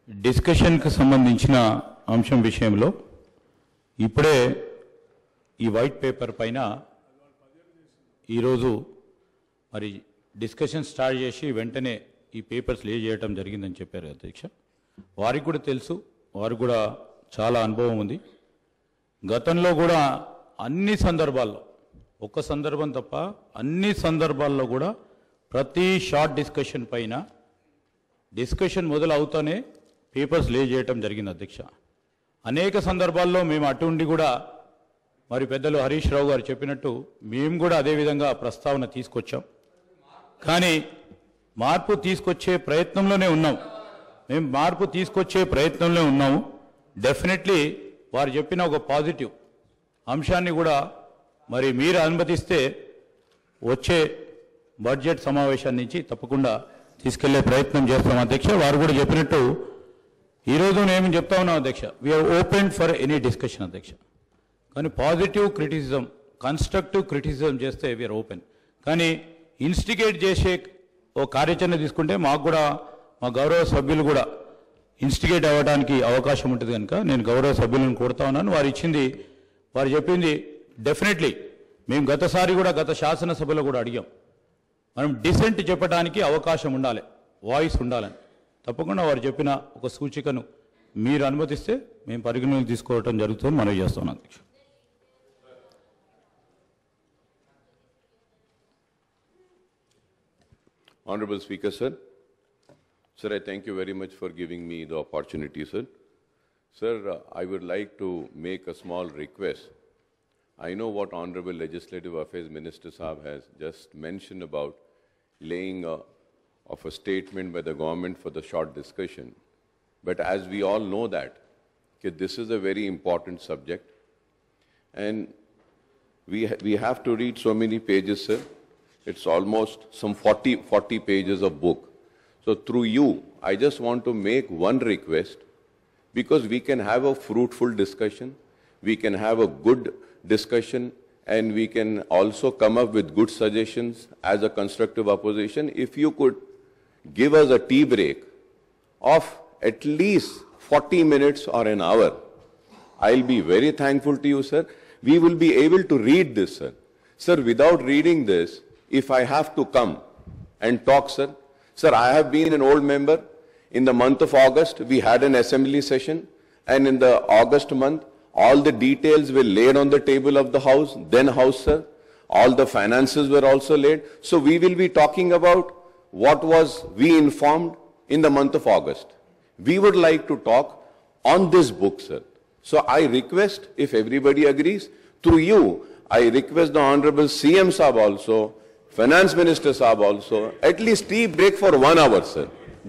డిస్కషన్కి సంబంధించిన అంశం విషయంలో ఇప్పుడే ఈ వైట్ పేపర్ పైన ఈరోజు మరి డిస్కషన్ స్టార్ట్ చేసి వెంటనే ఈ పేపర్స్ లే చేయడం జరిగిందని చెప్పారు అధ్యక్ష. వారికి కూడా తెలుసు, వారికి కూడా చాలా అనుభవం ఉంది. గతంలో కూడా అన్ని సందర్భాల్లో, ఒక్క సందర్భం తప్ప అన్ని సందర్భాల్లో కూడా ప్రతి షార్ట్ డిస్కషన్ పైన డిస్కషన్ మొదలవుతానే పేపర్స్ లే చేయటం జరిగింది అధ్యక్ష. అనేక సందర్భాల్లో మేము అటుండి కూడా మరి పెద్దలు హరీష్ రావు గారు చెప్పినట్టు మేము కూడా అదేవిధంగా ప్రస్తావన తీసుకొచ్చాం. కానీ మార్పు తీసుకొచ్చే ప్రయత్నంలోనే ఉన్నాం. మేము మార్పు తీసుకొచ్చే ప్రయత్నంలో ఉన్నాము. డెఫినెట్లీ వారు చెప్పిన ఒక పాజిటివ్ అంశాన్ని కూడా మరి మీరు అనుమతిస్తే వచ్చే బడ్జెట్ సమావేశాన్ని నుంచి తప్పకుండా తీసుకెళ్లే ప్రయత్నం చేస్తాం అధ్యక్ష. వారు కూడా చెప్పినట్టు ఈరోజు నేను చెప్తా ఉన్నాం అధ్యక్ష, we are open for any discussion అధ్యక్ష. కానీ పాజిటివ్ క్రిటిసిజం, కన్స్ట్రక్టివ్ క్రిటిసిజం చేస్తే వీఆర్ ఓపెన్. కానీ ఇన్స్టిగేట్ చేసే ఓ కార్యాచరణ తీసుకుంటే మాకు కూడా మా గౌరవ సభ్యులు కూడా ఇన్స్టిగేట్ అవ్వడానికి అవకాశం ఉంటుంది కనుక నేను గౌరవ సభ్యులను కోరుతా ఉన్నాను. వారు చెప్పింది డెఫినెట్లీ మేము గతసారి కూడా గత శాసనసభలో కూడా అడిగాం, మనం డిసెంట్ చెప్పడానికి అవకాశం ఉండాలి, వాయిస్ ఉండాలని. తప్పకుండా వారు చెప్పిన ఒక సూచికను మీరు అనుమతిస్తే మేము పరిగణలోకి తీసుకోవటం జరుగుతుంది మనవి చేస్తున్నాం అధ్యక్ష. Honorable Speaker, sir. Sir, I thank you very much for giving me the opportunity, sir. Sir, I would like to make a small request. I know what Honorable Legislative Affairs Minister Saab has just mentioned about laying of a statement by the government for the short discussion. But as we all know that this is a very important subject, and we have to read so many pages, sir. It's almost some 40 pages of book. So through you, I just want to make one request, because we can have a fruitful discussion, we can have a good discussion, and we can also come up with good suggestions as a constructive opposition. If you could give us a tea break of at least 40 minutes or an hour, I'll be very thankful to you, sir. We will be able to read this, sir. Sir, without reading this, if I have to come and talk, sir, I have been an old member. In the month of August, we had an assembly session, and in the August month, all the details were laid on the table of the House, then House, sir. All the finances were also laid. So we will be talking about what was we informed in the month of August. We would like to talk on this book, sir. So I request, if everybody agrees, through you, I request the Honorable CM Saab also, Finance Minister Saab also, at least tea break for 1 hour, sir.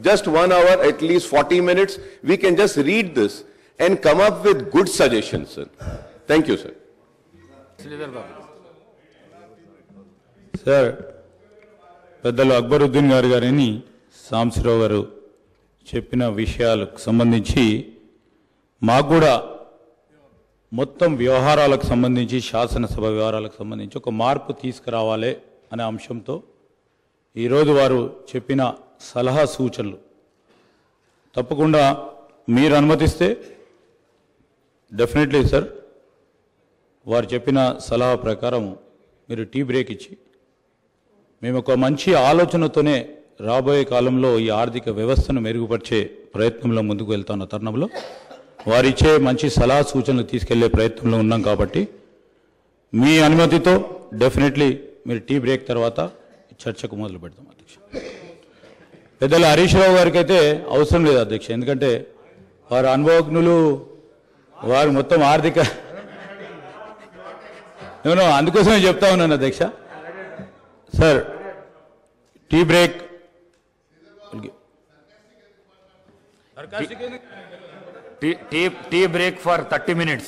Just 1 hour, at least 40 minutes. We can just read this and come up with good suggestions, sir. Thank you, sir. Sir, పెద్దలు అక్బరుద్దీన్ గారిని సాంబశివరావు గారు చెప్పిన విషయాలకు సంబంధించి మాకు కూడా మొత్తం వ్యవహారాలకు సంబంధించి, శాసనసభ వ్యవహారాలకు సంబంధించి ఒక మార్పు తీసుకురావాలి అనే అంశంతో ఈరోజు వారు చెప్పిన సలహా సూచనలు తప్పకుండా మీరు అనుమతిస్తే డెఫినెట్లీ సార్ వారు చెప్పిన సలహా ప్రకారం మీరు టీ బ్రేక్ ఇచ్చి మేము ఒక మంచి ఆలోచనతోనే రాబోయే కాలంలో ఈ ఆర్థిక వ్యవస్థను మెరుగుపరిచే ప్రయత్నంలో ముందుకు వెళ్తున్న తరుణంలో వారిచ్చే మంచి సలహా సూచనలు తీసుకెళ్లే ప్రయత్నంలో ఉన్నాం. కాబట్టి మీ అనుమతితో డెఫినెట్లీ మీరు టీ బ్రేక్ తర్వాత చర్చకు మొదలు పెడతాం అధ్యక్ష. పెద్దల హరీష్ రావు గారికి అయితే అవసరం లేదు అధ్యక్ష, ఎందుకంటే వారు అనుభవజ్ఞులు, వారు మొత్తం ఆర్థిక నేను అందుకోసమే చెప్తా ఉన్నాను అధ్యక్ష. Sir tea break tea break for 30 minutes.